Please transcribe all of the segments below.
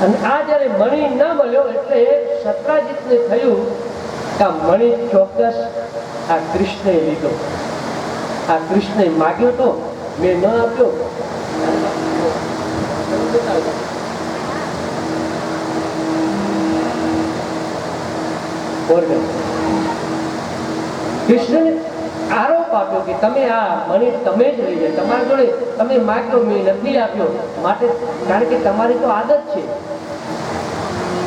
અને આ જયારે મણી ન મળ્યો એટલે સત્રાજીતને થયું કે મણી ચોક્કસ આ કૃષ્ણએ લીધો, આ કૃષ્ણએ માગ્યો તો મેં ન આપ્યો. કૃષ્ણને આરોપ આપ્યો કે તમે આ મણી તમે જ લઈ ગયા, તમારા જોડે તમે માગ્યો મેં નથી આપ્યો, માટે કારણ કે તમારી તો આદત છે,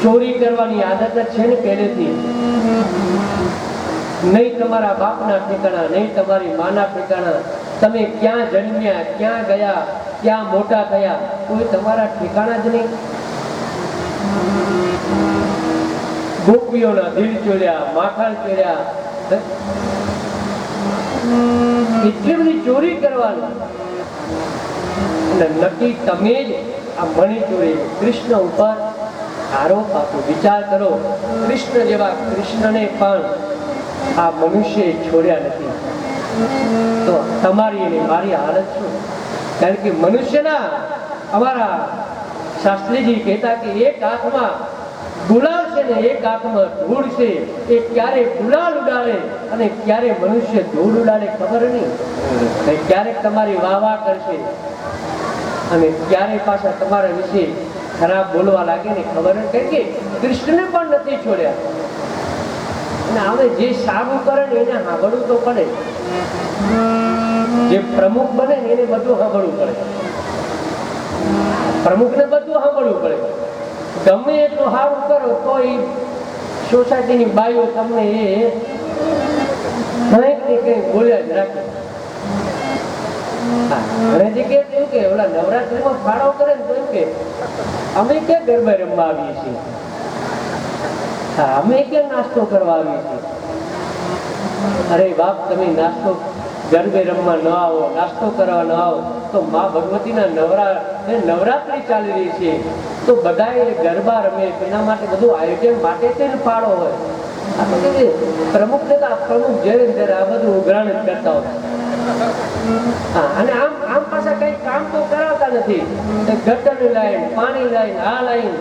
ચોરી કરવાની આદત છે ને પહેલેથી. નહીં તમારા બાપના ઠેકાણા, નહીં તમારી માના ઠેકાણા, તમે ક્યાં જન્મ્યા, ક્યાં ગયા, ક્યાં મોટા થયા, કોઈ તમારા ઠેકાણા જ નહીં. ગોપીઓના દિલ ચોર્યા, માખણ ચોર્યા, એટલી બધી ચોરી કરવાની, અને નક્કી તમે જ આ મણી ચોરી કૃષ્ણ ઉપર આરોપ આપો. વિચાર કરો, કૃષ્ણ જેવા કૃષ્ણને પણ આ મનુષ્ય છોડ્યા નથી, તો તમારી અને મારી હાલત શું? કારણ કે મનુષ્યના, અમારા શાસ્ત્રીજી કહેતા કે એક હાથમાં ગુલાલ છે ને એક હાથમાં ધૂળ છે, એ ક્યારે ગુલાલ ઉડાડે અને ક્યારે મનુષ્ય ધૂળ ઉડાડે ખબર નહીં. ક્યારેક તમારી વાહ વાહ કરશે અને ક્યારે પાછા તમારા વિશે ખરાબ બોલવા લાગે ને ખબર નહીં. કારણ કે કૃષ્ણને પણ નથી છોડ્યા. અને હવે જે સારું કરે ને એને સાંભળવું તો પડે, જે પ્રમુખ બને ને એને બધું સાંભળવું પડે, પ્રમુખને બધું સાંભળવું પડે. ગમે એટલું સારું કરો તો એ સોસાયટીની બાઈઓ તમને એ કંઈક ને કંઈક બોલ્યા જ રાખે. ઘણી જગ્યાએ એવું કે ઓલા નવરાત્રીમાં ફાળો કરે ને તો એમ કે અમે ક્યાં ગરબા રમવા આવીએ છીએ, હા અમે ક્યાં નાસ્તો કરવા આવીએ છીએ. અરે બાપ, તમે નાસ્તો ગરબે રમવા ન આવો, નાસ્તો કરવા ન આવો તો મા ભગવતીના નવરાત્રી ચાલી રહી છે, તો બધા ગરબા રમે એના માટે બધું આયોજન માટે જ ફાળો હોય. આ તો કે પ્રમુખ ને તો પ્રમુખ જ્યારે ત્યારે આ બધું ઉઘરાણ જ કરતા હોય. હા, અને આમ આમ પાછા કઈ કામ તો કરાવતા નથી. ગટરની લાઈન, પાણી લાઈન, આ લાઈન,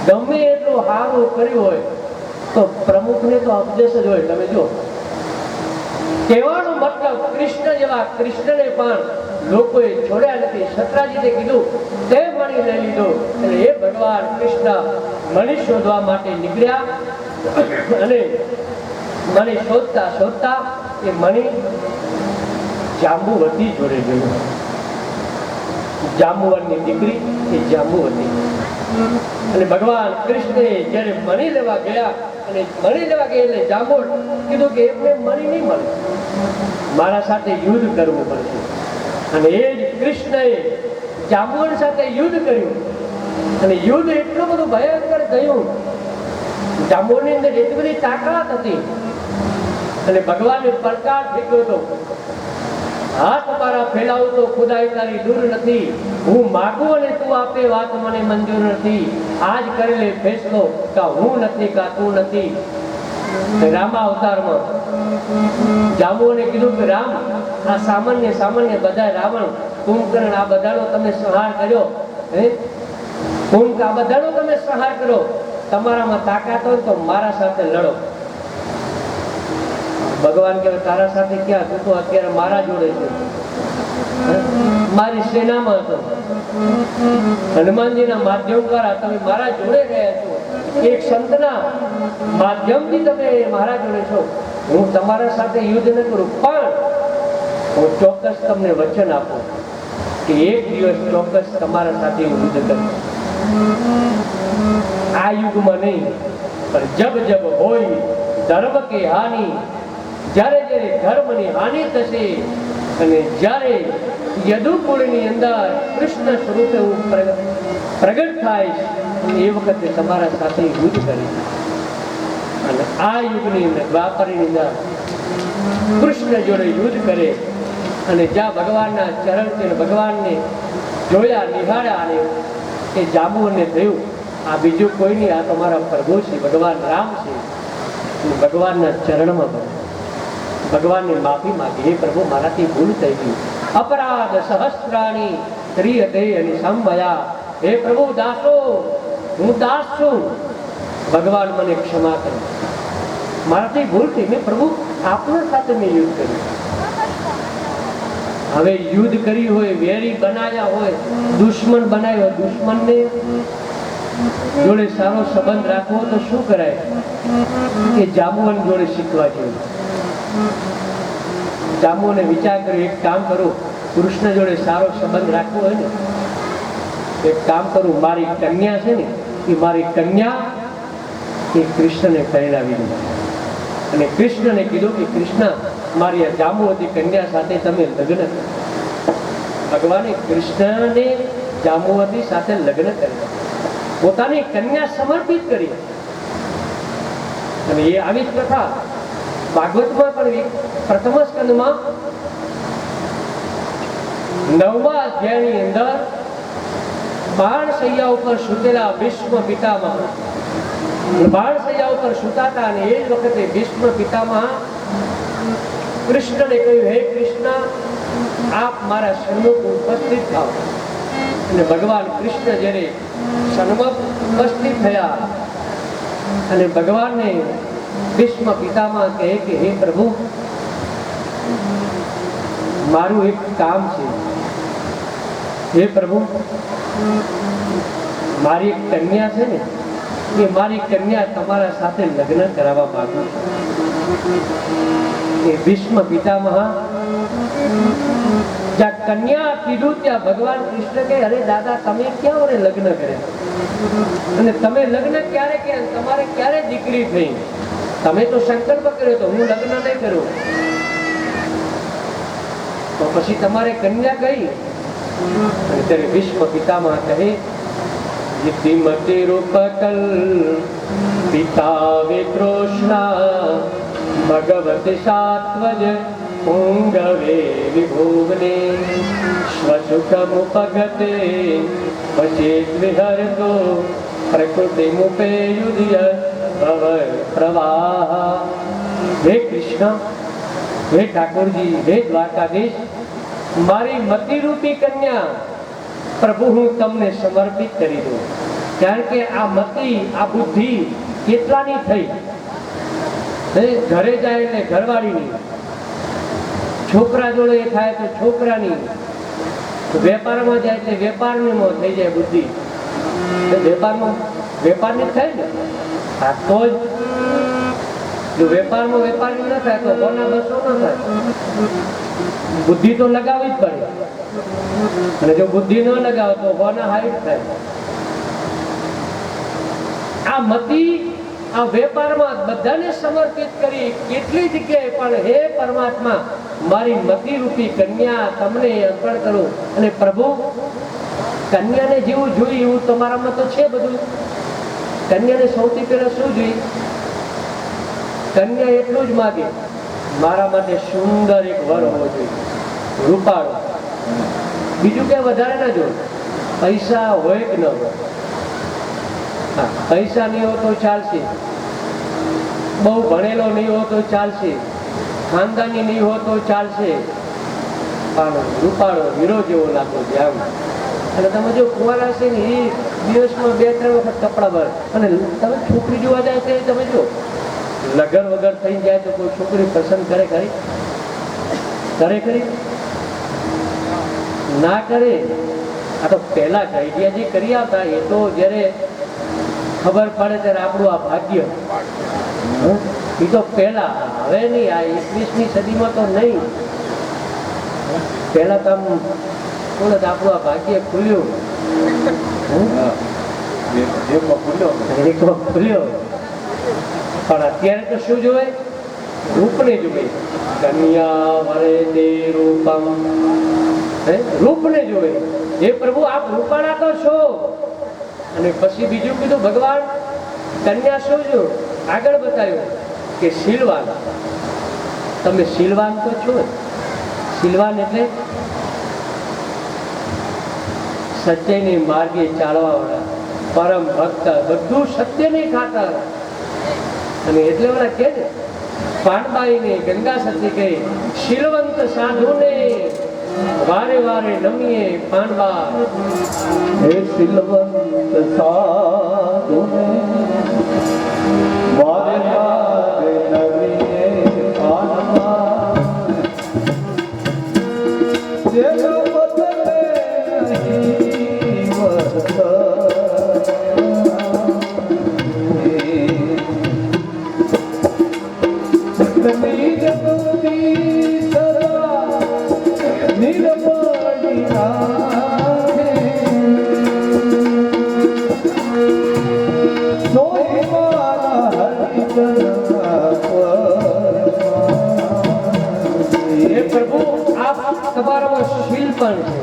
ગમે એટલું સારું કર્યું હોય તો પ્રમુખને તો અપદેશ જ હોય. તમે જો કહેવાનો મતલબ કૃષ્ણ જેવા કૃષ્ણને પણ લોકોએ છોડ્યા નથી. સત્રાજીતે કીધું તે મણી લઈ લીધો એટલે એ ભગવાન કૃષ્ણ મણી શોધવા માટે નીકળ્યા અને મણી શોધતા શોધતા એ મણી જાંબુવતી જોડે ગયો. જાંબુવનની દીકરી એ જાંબુવતી. અને ભગવાન કૃષ્ણે જયારે મણી લેવા ગયા અને મણી લેવા ગયા એટલે જાંબુવન કીધું કે એમને મણી નહીં મળે, મારા સાથે યુદ્ધ કરવું પડશે. અને એ જ કૃષ્ણએ જાંબુવન સાથે યુદ્ધ કર્યું અને યુદ્ધ એટલું બધું ભયંકર થયું. જાંબુવનની અંદર એટલી બધી તાકાત હતી અને ભગવાનને પડકાર ફેંક્યો હતો, હાથ મારા ફેલાવું તો ખુદાઈ તારી દૂર નથી, હું માગું અને તું આપે વાત મને મંજૂર નથી, આજ કરી લે ફેસલો કા હું નથી કા તું નથી. રામા અવતારમાં જાંબુઓને કીધું કે રામ, આ સામાન્ય બધા રાવણ કુંભકર્ણ આ બધાનો તમે સંહાર કર્યો, આ બધાનો તમે સંહાર કરો, તમારામાં તાકાત હોય તો મારા સાથે લડો. ભગવાન કહે તારા સાથે ક્યાં, તું તો અત્યારે મારા જોડે છે, મારી સેનામાં હતો. હનુમાનજીના માધ્યમ દ્વારા તમે મારા જોડે રહ્યા છો, એક સંતના માધ્યમથી તમે મારા જોડે છો. હું તમારા સાથે યુદ્ધ ન કરું, પણ હું ચોક્કસ તમને વચન આપું કે એક દિવસ ચોક્કસ તમારા સાથે યુદ્ધ કરું. આ યુગમાં નહીં પણ જબ જબ હોય ધર્મ કે હાનિ, જ્યારે જ્યારે ધર્મની હાનિ થશે અને જ્યારે યદુકુળની અંદર કૃષ્ણ સ્વરૂપે હું પ્રગટ થાય એ વખતે તમારા સાથે યુદ્ધ કરીશ. અને આ યુગની અંદર દ્વાપરની અંદર કૃષ્ણ જોડે યુદ્ધ કરે અને જ્યાં ભગવાનના ચરણ છે ભગવાનને જોયા, નિહાળ્યા અને એ જાંબુવનને થયું આ બીજું કોઈ નહીં, આ તમારા પ્રભુ છે, ભગવાન રામ છે. ભગવાનના ચરણમાં બને, ભગવાનની માફી માંગે, હે પ્રભુ મારાથી ભૂલ થઈ ગઈ, અપરાધ સહસ્ત્રાણી ત્રિયતે અને સંમયા હે પ્રભુ દાસો, હું દાસ છું, ભગવાન મને ક્ષમા કરો, મારાથી ભૂલ થઈ, મેં પ્રભુ આપના સાથે મેં યુદ્ધ કર્યું. હવે યુદ્ધ કરી હોય, વેરી બનાવ્યા હોય, દુશ્મન બનાવ્યો, દુશ્મનને જોડે સારો સંબંધ રાખવો તો શું કરાય? કે જાંબુવાન જોડે શીખવા જોઈએ. જાંબુને વિચાર કર્યો, એક કામ કરું, કૃષ્ણ જોડે સારો સંબંધ રાખવો હોય ને, એક કામ કરું, મારી કન્યા છે ને, એ મારી કન્યા એ કૃષ્ણને પહેરાવી દીધી. અને કૃષ્ણને કીધું કે કૃષ્ણ, મારી આ જાંબુવતી કન્યા સાથે તમે લગ્ન કરો. ભગવાને કૃષ્ણને જાંબુવતી સાથે લગ્ન કર્યા, પોતાની કન્યા સમર્પિત કરી. અને એ આવી જ પ્રથા ભાગવતમાં પણ પ્રથમ સ્કંદમાં 9મા અધ્યાયની અંદર બાણશૈયા ઉપર સૂતેલા ભીષ્મ પિતામહ, બાણશૈયા ઉપર સૂતાતા, અને એ જ વખતે ભીષ્મ પિતામહ કૃષ્ણને કહ્યું, હે કૃષ્ણ, આપ મારા સન્મુખ ઉપસ્થિત થાઓ. અને ભગવાન કૃષ્ણ જ્યારે સન્મુખ ઉપસ્થિત થયા અને ભગવાનને ભીષ્મ પિતામહ કહે કે હે પ્રભુ, મારું એક કામ છે. હે પ્રભુ, મારી એક કન્યા છે ને, એ મારી કન્યા તમારા સાથે લગ્ન કરાવવા માંગુ છું. એ ભીષ્મ પિતામહ જ્યાં કન્યા કીધું ત્યાં ભગવાન કૃષ્ણ કહે, અરે દાદા, તમે ક્યાં વડે લગ્ન કર્યા? અને તમે લગ્ન ક્યારે કર્યા? તમારે ક્યારે દીકરી થઈ? તમે તો સંકલ્પ કર્યો તો હું લગ્ન નહીં કરું, તો પછી તમારે કન્યા કઈ? અને ત્યારે ભીષ્મ પિતામહ કહે, યતિમતે રૂપકલ પિતા વિકૃષ્ણા ભગવત સાત્વજ પુંગવે વિભુવને સ્વસુખમુપગતે વચેત વિહરતો પ્રકૃતિમુપે યુધ્ય ભવ પ્રવાહ. હે કૃષ્ણ, હે ઠાકોરજી, હે દ્વારકાધીશ, મારી મતિરૂપી કન્યા પ્રભુ હું તમને સમર્પિત કરી દઉં. કારણ કે આ મતિ, આ બુદ્ધિ કેટલાની થઈ? ઘરે જાય એટલે ઘરવાળીની, છોકરા જોડે થાય તો છોકરાની, વેપારમાં જાય એટલે વેપારની થઈ જાય બુદ્ધિ. વેપારમાં વેપારની થાય ને, આ તો જ. જો વેપારમાં વેપારની ન થાય તો કોના બસો ન થાય. બુદ્ધિ તો લગાવવી જ પડે, અને જો બુદ્ધિ ન લગાવો તો કોના હાઈટ થાય. આ મતિ આ વેપારમાં બધાને સમર્પિત કરી કેટલી જગ્યાએ, પણ હે પરમાત્મા, મારી મતિ રૂપી કન્યા તમને અર્પણ કરું. અને પ્રભુ, કન્યાને જેવું જોઈએ એવું તમારામાં તો છે બધું. કન્યાને સૌથી પહેલા શું જોઈએ? કન્યા એટલું જ માગે, મારા માટે સુંદર એક વર હોવો જોઈએ, રૂપાળો. બીજું કઈ વધારે ના જોઈએ. પૈસા હોય કે ન હોય, પૈસા નહીં હોય તો ચાલશે, બહુ ભણેલો નહીં હોય તો ચાલશે, ખાનદાની નહીં હોય તો ચાલશે, પણ રૂપાળો હીરો જેવો લાગવો છે આમ. અને તમે જો કુંવારા છે ને, એ દિવસમાં 2-3 વખત કપડા ભરે. અને તમે છોકરી જોવા જાય તો તમે જો લગન વગર થઈ જાય તો કોઈ છોકરી પસંદ કરે ખરી? કરે ખરી? ના કરે. આ તો પહેલા ગાઈડિયા જે કરી આવતા, એ તો જયારે ખબર પડે ત્યારે આપણું આ ભાગ્ય. એ તો પહેલા, હવે નહીં. આ 21મી સદીમાં તો નહીં. પહેલા તો આમ આપણું આ ભાગ્ય ખુલ્યું, ખુલ્યો. પણ અત્યારે તો શું જોવે? રૂપને જોવે. કન્યા વરે તે રૂપમ, રૂપને જોવે. હે પ્રભુ, આપ રૂપાળા તો છો. અને પછી બીજું કીધું, ભગવાન કન્યા શું જો? આગળ બતાવ્યું કે શીલવાન. તમે શીલવાન તો છો. શીલવાન એટલે સત્યની માર્ગે ચાલવા વાળા, પરમ ભક્ત, બધું સત્ય નહીં ખાતા. અને એટલે ઓલા કે ને, પાનબાઈને ગંગા સતી કહે, શીલવંત સાધુને વારે વારે નમીએ પાનવા હે સિલવંત સાધુને વારે વારે નવીએ પાનવા જેનો બદલે નહીં વરસાદ તમારામાં શીલ પણ છે,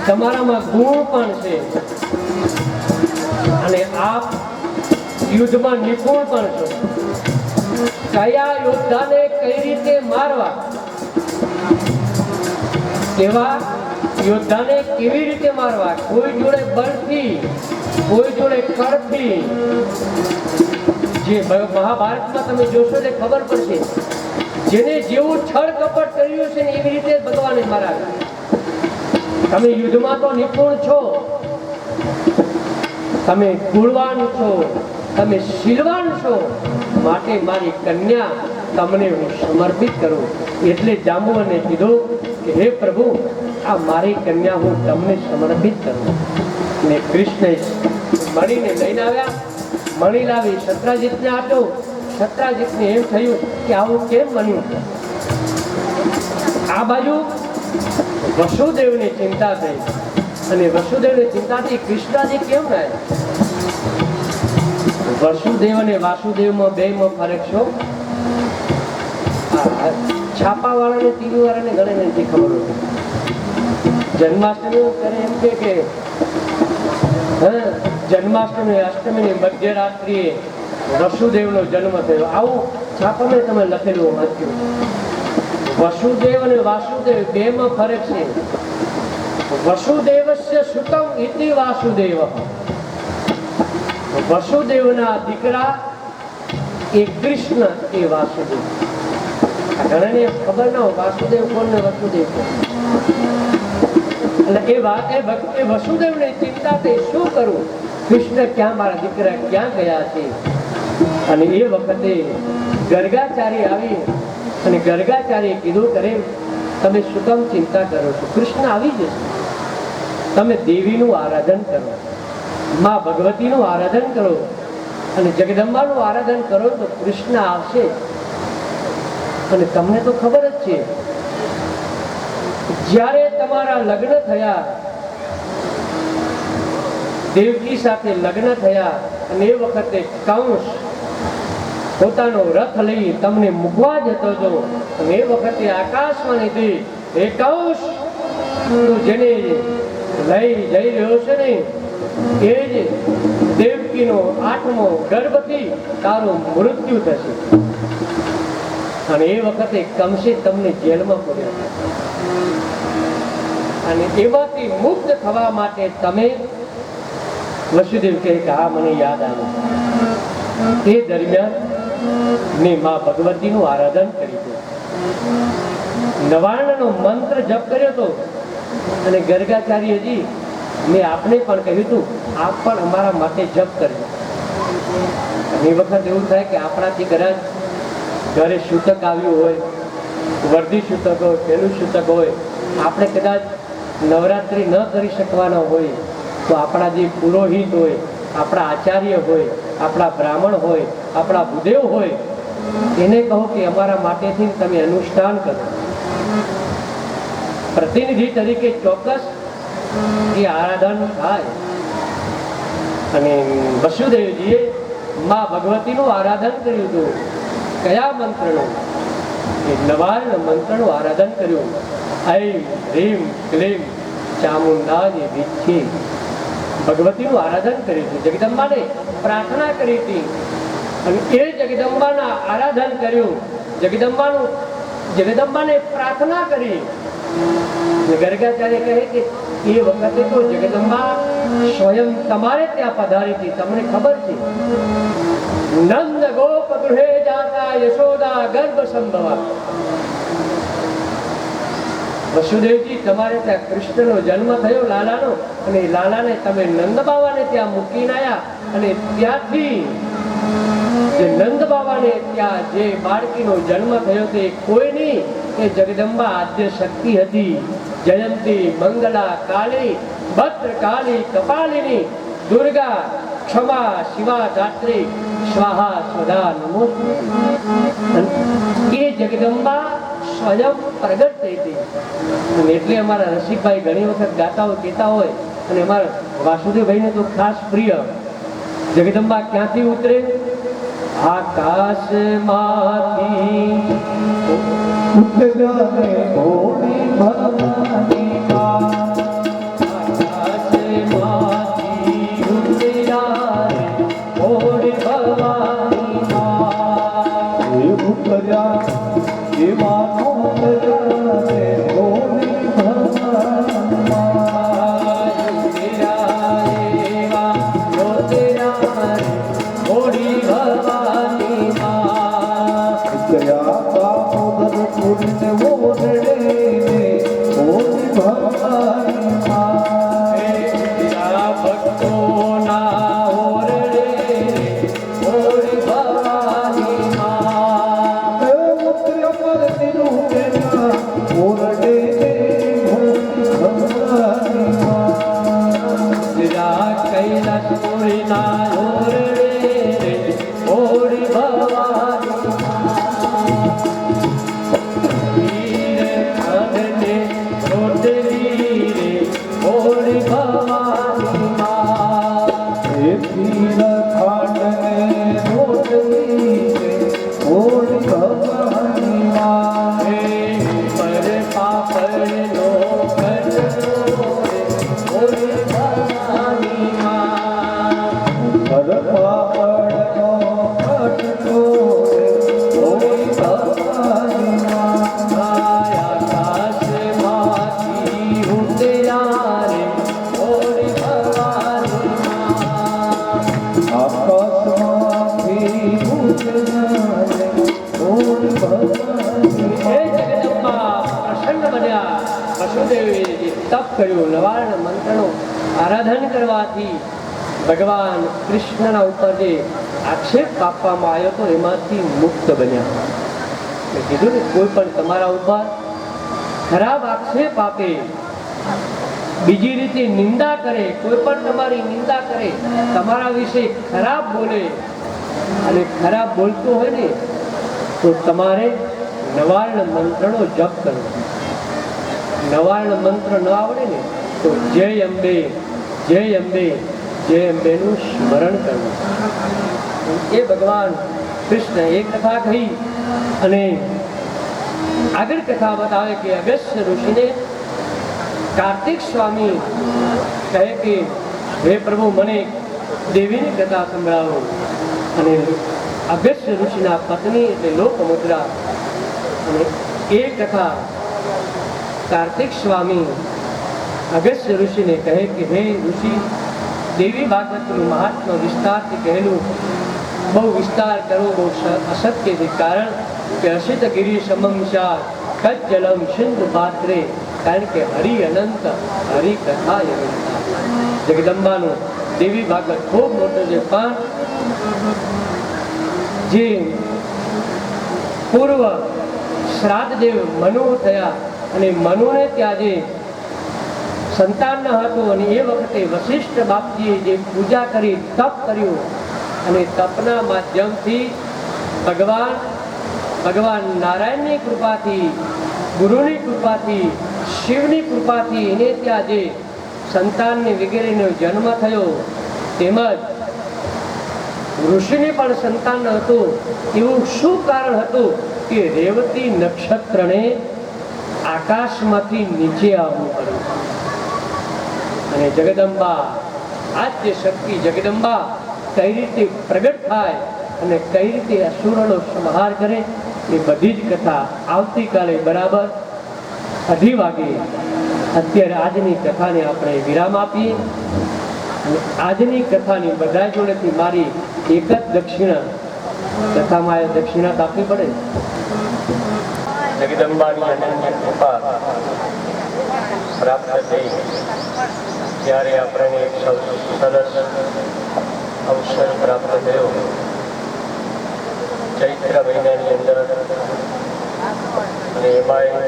તમારામાં ગુણ પણ છે અને આપ યુદ્ધમાં નિપુણ પણ છો. કયા યોદ્ધાને કઈ રીતે મારવા, કેવા યોદ્ધાને કેવી રીતે મારવા, કોઈ જોડે બળથી, કોઈ જોડે કળથી. જે મહાભારતમાં તમે જોશો એટલે ખબર પડશે, જેને જેવું છળ કપટ કર્યું છે ને એવી રીતે ભગવાને મારા. તમે યુદ્ધમાં તો નિપુણ છો, તમે ગુણવાન છો, તમે શીલવાન છો, માટે મારી કન્યા તમને હું સમર્પિત કરું. એટલે જાંબુવને કીધું કે હે પ્રભુ, આ મારી કન્યા હું તમને સમર્પિત કરું. ને કૃષ્ણે મણીને લઈને આવ્યા. મણી લાવી સત્રાજીતને આપ્યો. સત્રાજીતને એમ થયું કે આવું કેમ બન્યું. આ બાજુ વસુદેવની ચિંતા થઈ અને વસુદેવની ચિંતાથી કૃષ્ણજી કેમ રહ્યા. વસુદેવ અને વાસુદેવમાં બેમાં ફરક છો. છાપા વાળાને ટીવી વાળાને ઘણે નથી ખબર હોતી. જન્માષ્ટમી કરે એમ કે જન્માષ્ટમી અષ્ટમીની મધ્યરાત્રિએ વસુદેવનો જન્મ થયો. આવું છાપામાં તમે લખેલું વાંચ્યું. વસુદેવ અને વાસુદેવ બેમાં ફરક છે. વસુદેવસ્ય સુતમ ઇતિ વાસુદેવ. વસુદેવના દીકરા એ કૃષ્ણ એ વાસુદેવ. ઘણાને ખબર ન હોય વાસુદેવ કોણ ને વસુદેવ કોણ. એટલે એ વસુદેવની ચિંતા થઈ, શું કરવું, કૃષ્ણ ક્યાં, મારા દીકરા ક્યાં ગયા છે. અને એ વખતે ગર્ગાચારી આવી અને ગર્ગાચાર્યે કીધું કરે તમે શું કામ ચિંતા કરો છો, કૃષ્ણ આવી જશે. તમે દેવીનું આરાધન કરો, માં ભગવતીનું આરાધન કરો અને જગદંબાનું આરાધન કરો તો કૃષ્ણ આવશે. અને તમને તો ખબર જ છે, જ્યારે તમારા લગ્ન થયા, દેવકી સાથે લગ્ન થયા અને એ વખતે કંસ પોતાનો રથ લઈ તમને મૂકવા જતો હતો અને એ વખતે આકાશવાણી થઈ, હે કંસ, તું જેને લઈ જઈ રહ્યો છે ને એ જ દેવકીનો 8મો ગર્ભથી તારું મૃત્યુ થશે. અને એ વખતે કંસે તમને જેલમાં પૂર્યા અને એમાંથી મુક્ત થવા માટે તમે, વસુદેવ કહે કે હા મને યાદ આવ્યું. તે દરમિયાન મેં મા ભગવતીનું આરાધન કર્યું હતું, નવાર્ણનો મંત્ર જપ કર્યો હતો. અને ગર્ગાચાર્યજી મેં આપને પણ કહ્યું હતું આપ પણ અમારા માટે જપ કરજો. એ વખત એવું થાય કે આપણાથી કદાચ ઘરે સૂતક આવ્યું હોય, વર્ધી સૂતક હોય, પેલું સૂતક હોય, આપણે કદાચ નવરાત્રિ ન કરી શકવાના હોય તો આપણા જે પુરોહિત હોય, આપણા આચાર્ય હોય, આપણા બ્રાહ્મણ હોય, આપણા ભૂદેવ હોય, એને કહો કે અમારા માટેથી તમે અનુષ્ઠાન કરો. પ્રતિનિધિ તરીકે ચોક્કસ એ આરાધન થાય. અને વસુદેવજીએ મા ભગવતીનું આરાધન કર્યું હતું. કયા મંત્રનું? એ નવાર્ણ મંત્રનું આરાધન કર્યું. ઐમ હ્રીમ ક્લીમ ચામુંડાની વિચ્છી ભગવતીનું આરાધન કર્યું હતું. જગદંબાને પ્રાર્થના કરી હતી અને એ જગદંબાના આરાધન કર્યું. જગદંબાને પ્રાર્થના કરી. ગર્ગાચાર્ય કહે કે એ વખતે તો જગદંબા સ્વયં તમારે ત્યાં પધારી હતી. તમને ખબર છે, નંદ ગોપ ગૃહે જાતા યશોદા ગર્ભ સંભવા. વસુદેવજી, તમારે ત્યાં કૃષ્ણનો જન્મ થયો, લાલાનો, અને લાલાને તમે નંદ બાવાને ત્યાં મૂકીને આવ્યા, અને ત્યાંથી જે નંદ બાવાને ત્યાં જે બાળકીનો જન્મ થયો તે કોઈ નહીં, એ જગદંબા આદ્ય શક્તિ હતી. જયંતી, મંગલા, કાળી, ભદ્રકાળી, કપાલિની, દુર્ગા, ક્ષમા, શિવા, ધાત્રી, સ્વાહા, સ્વધા, નમોસ્તુતે. એ જગદંબા સ્વયં પ્રગટ થઈ હતી. અને એટલે અમારા રસિકભાઈ ઘણી વખત ગાતા હોય, કહેતા હોય, અને અમારા વાસુદેવભાઈને તો ખાસ પ્રિય, જગદંબા ક્યાંથી ઉતરે? આકાશમાંથી ઉતરાને ભોળી ભવાની માં. આકાશમાંથી ઉતરાને ભોળી ભવાની માં. એ ઉતર્યા એવાનો ઉતરાને ભોળી ભવાની માં. ઉતર્યા એવા ઉતરાને ભોળી ભવાની માં. ઉતર્યા દામોદર કુંડને ઓરડે ને ભોળી ભવાની માં. ભક્તોના ઓરડે ભોળી ભવાની માં. ઉતર્યા પરતીનું બેના ઓરડે ને ભોળી ભવાની માં. કૈલાસ પૂરીના ઓરડે ભોળી ભવાની માં. વીર ખાધને રોટલી રે ભોળી ભવાની માં. એ પીર ખાંડને રોટલી રે ભોળી ભવાની માં. પર પાપડનો કટકો રે ભોળી ભવાની માં. હર પાપડનો કટકો રે ભોળી ભવાની માં. આકાશમાંથી ઉતર્યા રે ભોળી ભવાની માં. આકાશમાંથી ઉતર્યા રે ભોળી ભવાની હે જગદંબા પ્રસન્ન બન્યા. વસુદેવે જે તપ કર્યું, નવાર્ણ મંત્રનો આરાધન કરવાથી ભગવાન કૃષ્ણના ઉપર જે આક્ષેપ આપવામાં આવ્યો હતો એમાંથી મુક્ત બન્યા. મેં કીધું ને, કોઈ પણ તમારા ઉપર ખરાબ આક્ષેપ આપે, બીજી રીતે નિંદા કરે, કોઈ પણ તમારી નિંદા કરે, તમારા વિશે ખરાબ બોલે, અને ખરાબ બોલતો હોય ને તો તમારે નવાર્ણ મંત્રનો જપ કરવો. નવાર્ણ મંત્ર ન આવડે ને તો જય અંબે, જય અંબે, જય અંબેનું સ્મરણ કરવું. એ ભગવાન કૃષ્ણ એ કથા કહી, અને આગળ કથા બતાવે કે અગસ્ત્ય ઋષિને કાર્તિક સ્વામી કહે કે હે પ્રભુ, મને દેવીની કથા સંભળાવો. અને અગસ્ત્ય ઋષિના પત્ની એટલે લોકમુદ્રા, અને એ કથા કાર્તિક સ્વામી અગસ્ત્ય ઋષિને કહે કે હે ઋષિ, દેવી ભાગવતનું મહાત્મા વિસ્તારથી કહેલું, બહુ વિસ્તાર કરવો બહુ અશક્ય છે. કારણ કે અસિત ગિરી સમમશાર કજ્જલમ સિંધુ પાત્રે. કારણ કે હરિ અનંત, હરિ કથા જગદંબાનું દેવી ભાગવત ખૂબ મોટું છે. પણ જે પૂર્વ શ્રાદ્ધ દેવ મનુ થયા, અને મનુને ત્યાં જે સંતાન ન હતું, અને એ વખતે વશિષ્ઠ બાપજીએ જે પૂજા કરી, તપ કર્યું, અને તપના માધ્યમથી ભગવાન નારાયણની કૃપાથી, ગુરુની કૃપાથી, શિવની કૃપાથી એને ત્યાં જે સંતાનને વગેરેનો જન્મ થયો. તેમજ ઋષિને પણ સંતાન ન હતું. એવું શું કારણ હતું કે રેવતી નક્ષત્રને આકાશમાંથી નીચે આવવું પડ્યું. અને જગદંબા, આદ્ય શક્તિ જગદંબા કઈ રીતે પ્રગટ થાય અને કઈ રીતે અસુરોનો સંહાર કરે, એ બધી જ કથા આવતીકાલે બરાબર 2:30 વાગે. અત્યારે આજની કથાને આપણે વિરામ આપીએ. અને આજની કથાની બધા જોડેથી મારી એક જ દક્ષિણા, કથામાં દક્ષિણા તો આપવી પડે. જગદંબાની અનન્ય કૃપા પ્રાપ્ત થઈ ત્યારે આપણને એક સરસ અવસર પ્રાપ્ત થયો. ચૈત્ર મહિનાની અંદર અને એમાંય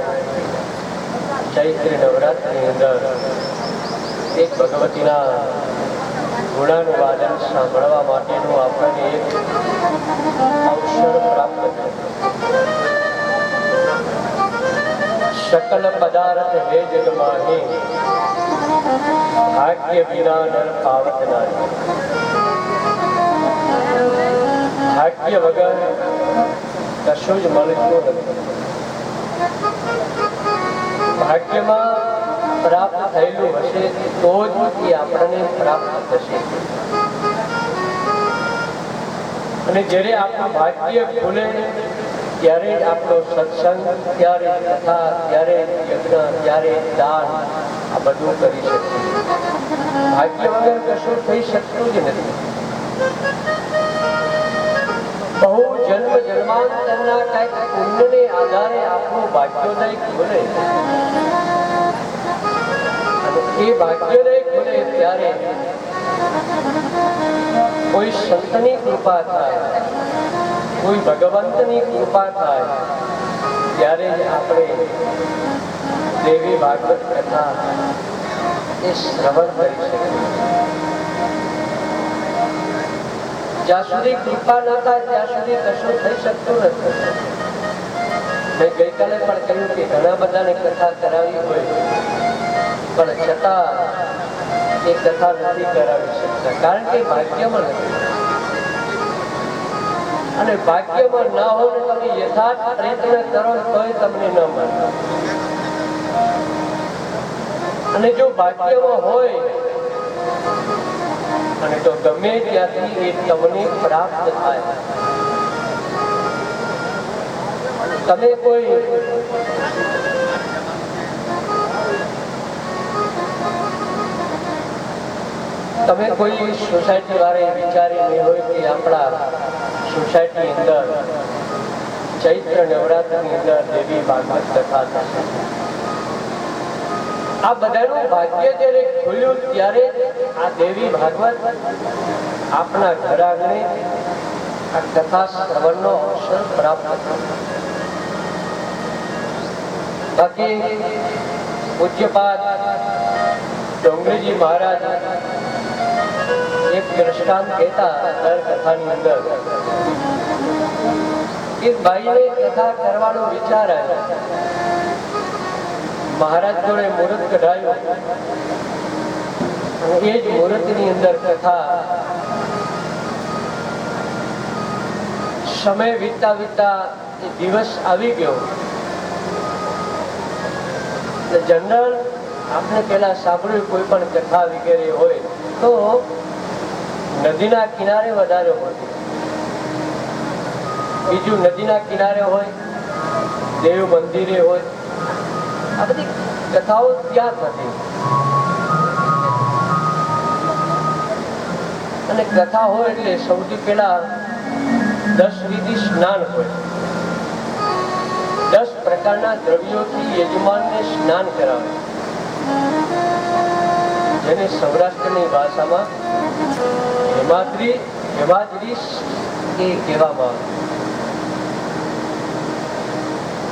ચૈત્ર નવરાત્રિની અંદર એક ભગવતીના ગુણાનુવાદન સાંભળવા માટેનું આપણને એક અવસર પ્રાપ્ત થયો. सकल पदार्थ है जग माही, भाग्य बिना नर पावत नाही. ભાગ્ય વગર કશું જ મળતું નથી. ભાગ્યમાં પ્રાપ્ત થયેલું હશે તો જ એ આપણને પ્રાપ્ત થશે. અને જ્યારે આપણું ભાગ્ય ખુલે ત્યારે જ આપણો સત્સંગ, ત્યારે કથા, ત્યારે યજ્ઞ, ત્યારે દાન આ બધું કરી શકીએ. ભાગ્ય વગર કશું થઈ શકતું જ નથી. બહુ જન્મ જન્માંતરના કઈક પુણ્યને આધારે આપણું ભાગ્યોદય ખુલે. એ ભાગ્યોદય ખુલે ત્યારે કોઈ સંતની કૃપા થાય, કોઈ ભગવંતની કૃપા થાય ત્યારે જ આપણે દેવી ભાગવત કથા એ શ્રવણ કરી શકીએ. જ્યાં સુધી કૃપા ન થાય ત્યાં સુધી કશું થઈ શકતું નથી. મેં ગઈકાલે પણ કહ્યું કે ઘણા બધાને કથા કરાવી હોય પણ છતાં એ કથા નથી કરાવી શકતા, કારણ કે ભાગ્યમાં નથી. અને ભાગ્યમાં ના હોય તમે યથાર્થ પ્રયત્ન કરો તોય તમને ન મળે. અને જો ભાગ્યમાં હોય અને તો ગમે ત્યાંથી એ તમને પ્રાપ્ત થાય. તમે કોઈ સોસાયટી વાળા વિચારી નહીં હોય કે આપણા સોસાયટી અંદર ચૈત્ર નવરાત્રિની અંદર દેવી ભાગવત કથા થશે. આ બધાનું ભાગ્ય જ્યારે ખુલ્યું ત્યારે આ દેવી ભાગવત આપણા ઘર આંગણે આ કથા શ્રવણનો અવસર પ્રાપ્ત થયો. બાકી પૂજ્યપાદ ડોંગરીજી મહારાજ એક દ્રષ્ટાંત કહેતા દર કથાની અંદર, એક ભાઈને કથા કરવાનો વિચાર આવ્યો. મહારાજ જોડે મુહૂર્ત કઢાયું અને એ જ મુહૂર્તની અંદર કથા. સમય વીતતા વીતતા એ દિવસ આવી ગયો. જનરલ આપણે પેલા સાંભળ્યું કોઈ પણ કથા વગેરે હોય તો નદીના કિનારે વધારે હોય, બીજું નદીના કિનારે હોય, દેવ મંદિરે હોય. આ બધી કથાઓ ત્યાં થતી. અને કથા હોય એટલે સૌથી પહેલા 10 વિધિ સ્નાન હોય. 10 પ્રકારના દ્રવ્યોથી યજમાનને સ્નાન કરાવે, જેને સૌરાષ્ટ્રની ભાષામાં હેમાદ્રી એ કહેવામાં આવે.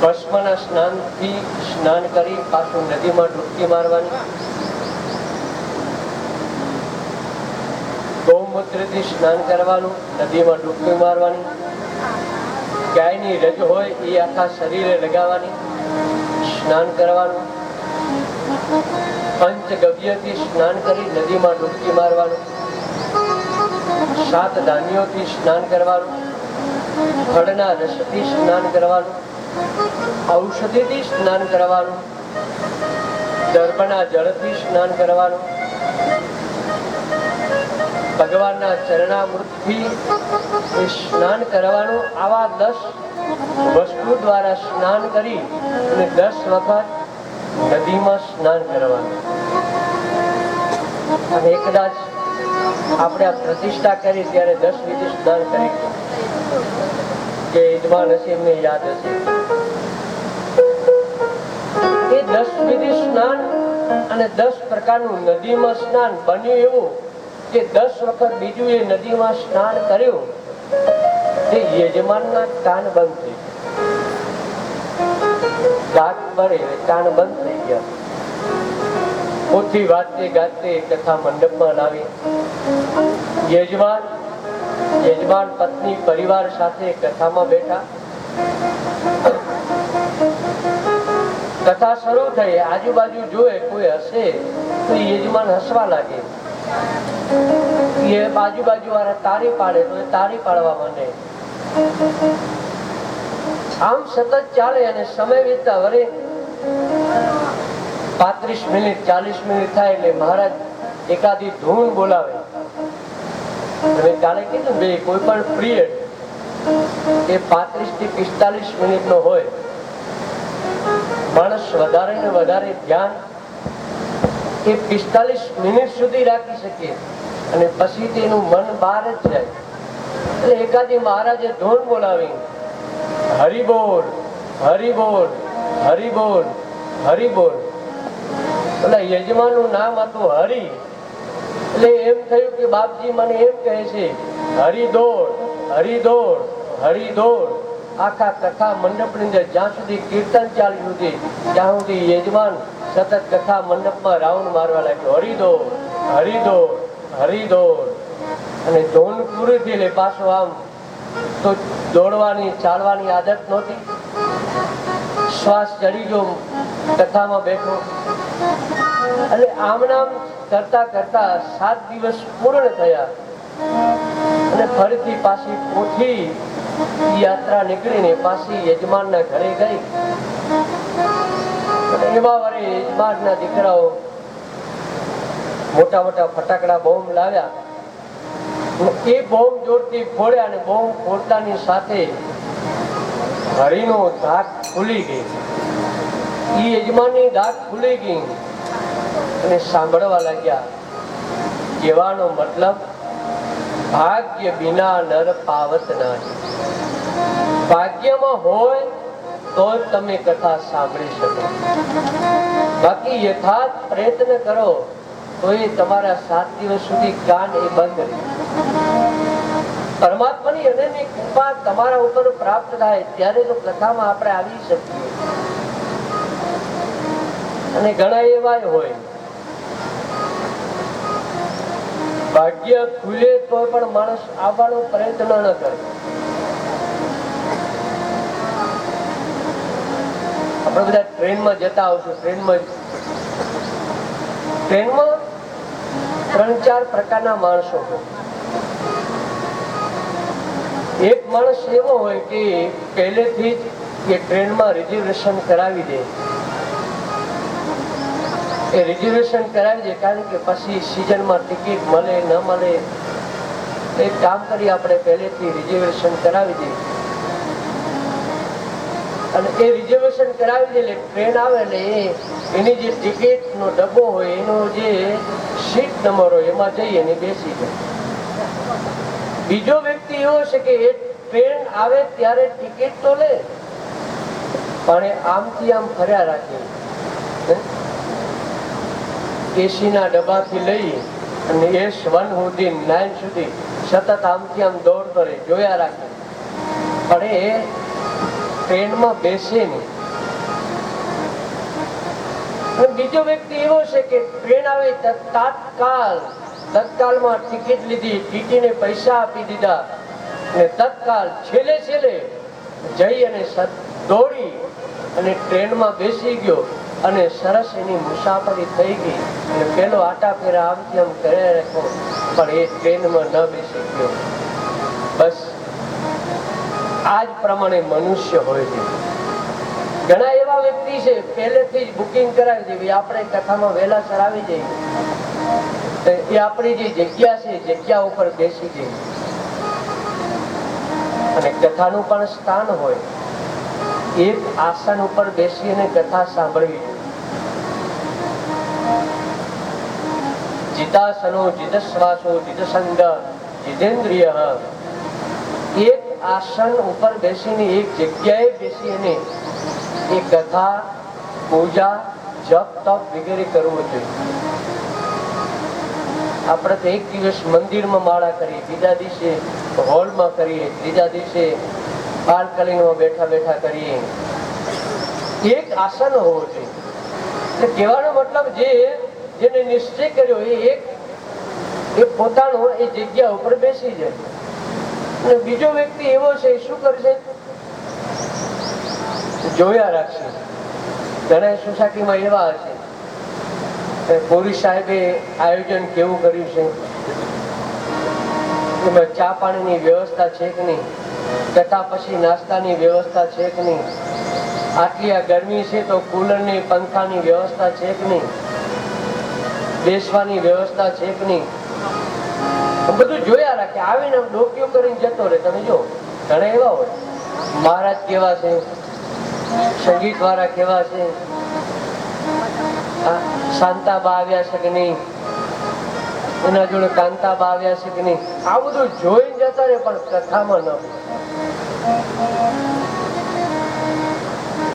ભસ્મના સ્નાનથી સ્નાન કરી પાછું નદીમાં ડૂબકી મારવાની, ગૌમૂત્રથી સ્નાન કરવાનું, નદીમાં ડૂબકી મારવાની, ગાયની રજ હોય એ આખા શરીરે લગાવવાની, સ્નાન કરવાનું, પંચગવ્યથી સ્નાન કરી નદીમાં ડૂબકી મારવાનું, 7 ધાન્યોથી સ્નાન કરવાનું, ફળના રસથી સ્નાન કરવાનું, ઔષધિથી સ્નાન કરવાનું, દર્ભના જળથી સ્નાન કરવાનું, ભગવાનના ચરણામૃતથી સ્નાન કરવાનું. આવા 10 વસ્તુ દ્વારા સ્નાન કરી અને 10 વખત નદીમાં સ્નાન કરવાનું. અને કદાચ આપણે આ પ્રતિષ્ઠા કરી ત્યારે 10 વિધિ સ્નાન કરી કે યજમાન હશે એમને યાદ હશે. એ 10 વિધિ સ્નાન અને 10 પ્રકારનું નદીમાં સ્નાન બન્યું એવું કે 10 વખત બીજું એ નદીમાં સ્નાન કર્યું તે યજમાનના કાન બંધ થઈ ગયા, ગાત ભરે કાન બંધ થઈ ગયા. પોથી વાતે ગાતે કથા મંડપમાં લાવી યજમાન પત્ની પરિવાર સાથે કથામાં બેઠા. કથા શરૂ થઈ, આજુબાજુ જોયે કોઈ હસે તો યજમાન હસવા લાગે. એ આજુબાજુ વાળા તાળી પાડે તો એ તાળી પાડવા માંડે. આમ સતત ચાલે અને સમય વીતતા વરે 35 મિનિટ 40 મિનિટ થાય એટલે મહારાજ એકાદી ધૂન બોલાવે. તમે કાલે કીધું બે કોઈ પણ પિરિયડ એ 35 થી 45 મિનિટ નો હોય. માણસ વધારે ને વધારે ધ્યાન એ 45 મિનિટ સુધી રાખી શકે અને પછી તેનું મન બહાર જ જાય. એટલે એકાદી મહારાજે ધૂન બોલાવી, હરિ બોલ હરિ બોલ હરિ બોલ હરિ બોલ. એટલે યજમાનનું નામ હતું હરિ. એટલે એમ થયું કે બાપજી મને એમ કહે છે હરિ દોડ હરિ દોડ હરિ દોડ. આખા કથા મંડપની અંદર જ્યાં સુધી કીર્તન ચાલ્યું હતી ત્યાં સુધી યજમાન સતત કથા મંડપમાં રાઉન્ડ મારવા લાગ્યો, હરિ દોડ હરિ દોડ હરિ દોડ. અને ધૂન પૂરી થઈ એટલે પાછો આમ તો દોડવાની ચાલવાની આદત નહોતી, શ્વાસ ચડી ગયો, કથામાં બેઠો. એટલે આમ નામ કરતા કરતા 7 દિવસ પૂર્ણ થયા અને ફરીથી પાછી પોથી યાત્રા નીકળીને પાછી યજમાનના ઘરે ગઈ. એમાં વરે યજમાનના દીકરાઓ મોટા મોટા ફટાકડા બોમ્બ લાવ્યા. એ બોમ્બ જોરથી ફોડ્યા અને બોમ્બ ફોડતાની સાથે હરિનો ધાક ખુલી ગઈ. એ યજમાનની ધાક ખુલી ગઈ અને સાંભળવા લાગ્યા. કહેવાનો મતલબ ભાગ્ય વિના નર પાવત નહીં. ભાગ્યમાં હોય તો જ તમે કથા સાંભળી શકો, બાકી યથાર્થ પ્રયત્ન કરો તો એ તમારા 7 દિવસ સુધી કાન એ બંધ રહે. પરમાત્માની અનન્ય કૃપા તમારા ઉપર પ્રાપ્ત થાય ત્યારે તો કથામાં આપણે આવી શકીએ. અને ઘણા એવા હોય ભાગ્ય ખુલે તો પણ માણસ આવવાનો પ્રયત્ન ન કરે. આપણે બધા ટ્રેનમાં જતા આવશું, ટ્રેનમાં 3-4 પ્રકારના માણસો હોય. એક માણસ એવો હોય કે પહેલેથી જ એ ટ્રેનમાં રિઝર્વેશન કરાવી દે. એ રિઝર્વેશન કરાવી દે કારણ કે પછી સિઝનમાં ટિકિટ મળે ન મળે. એક કામ કરી આપણે પહેલેથી રિઝર્વેશન કરાવી દઈએ અને એ રિઝર્વેશન કરાવી દે એટલે ટ્રેન આવે એટલે એની જે ટિકિટનો ડબ્બો હોય એનો જે સીટ નંબર હોય એમાં જઈ અને બેસી જાય. બીજો વ્યક્તિ એવો છે કે એ ટ્રેન આવે ત્યારે ટિકિટ તો લે પણ આમથી આમ ફર્યા રાખે. એસી ના ડબ્બાથી લઈ અને S1 સુધી 9 સુધી સતત આમથી આમ દોડ કરે, જોયા રાખે પણ એ ટ્રેનમાં બેસે નહીં. બીજો વ્યક્તિ એવો છે કે ટ્રેન આવે તત્કાલમાં ટિકિટ લીધી, ટીટીને પૈસા આપી દીધા અને તત્કાલ છેલ્લે જઈ અને દોડી અને ટ્રેનમાં બેસી ગયો અને સરસ એની મુસાફરી થઈ ગઈ અને પેલો આટા ફેરા આમથી આમ કર્યા રાખો પણ એ ટ્રેનમાં ન બેસી ગયો. બસ આ જ પ્રમાણે મનુષ્ય હોય છે. ઘણા એવા વ્યક્તિ છે પહેલેથી જ બુકિંગ કરાવી દેવી, આપણે કથામાં વહેલાસર આવી જઈએ, એ આપણી જે જગ્યા છે જગ્યા ઉપર બેસી જઈએ અને કથાનું પણ સ્થાન હોય. એક આસન ઉપર બેસી અને કથા સાંભળવી જોઈએ. જીતાસનો જીતશ્વાસો જીતસંગ જીતેન્દ્રિય. એક આસન ઉપર બેસીને એક જગ્યાએ બેસી અને એ કથા પૂજા જપ તપ વગેરે કરવું જોઈએ. આપણે તો એક દિવસ મંદિરમાં માળા કરીએ, બીજા દિવસે હોલમાં કરીએ, ત્રીજા દિવસે બાલ્કનીમાં બેઠા બેઠા કરીએ. એક આસન હોવો જોઈએ. એટલે કહેવાનો મતલબ જેને નિશ્ચય કર્યો એ પોતાનો એ જગ્યા ઉપર બેસી જાય. અને બીજો વ્યક્તિ એવો છે શું કરશે? જોયા રાખશે. ઘણા સોસાયટીમાં એવા હશે, પોલીસ સાહેબે આયોજન કેવું કર્યું છે, એમાં ચા પાણીની વ્યવસ્થા છે કે નહીં, તથા પછી નાસ્તાની વ્યવસ્થા છે કે નહીં, આટલી આ ગરમી છે તો કુલરની પંખાની વ્યવસ્થા છે કે નહીં, બેસવાની વ્યવસ્થા છે કે નહીં, બધું જોયા રાખે. આવીને ડોક્યું કરીને જતો રહે. તમે જો ઘણા એવા હોય, મહારાજ કેવા છે, સંગીત વાળા કેવા છે, શાંતાબા આવ્યા છે કે નહીં, એના જોડે કાંતાબા આવ્યા છે કે નહીં, આ બધું જોઈને જતા રહે પણ કથામાં ન.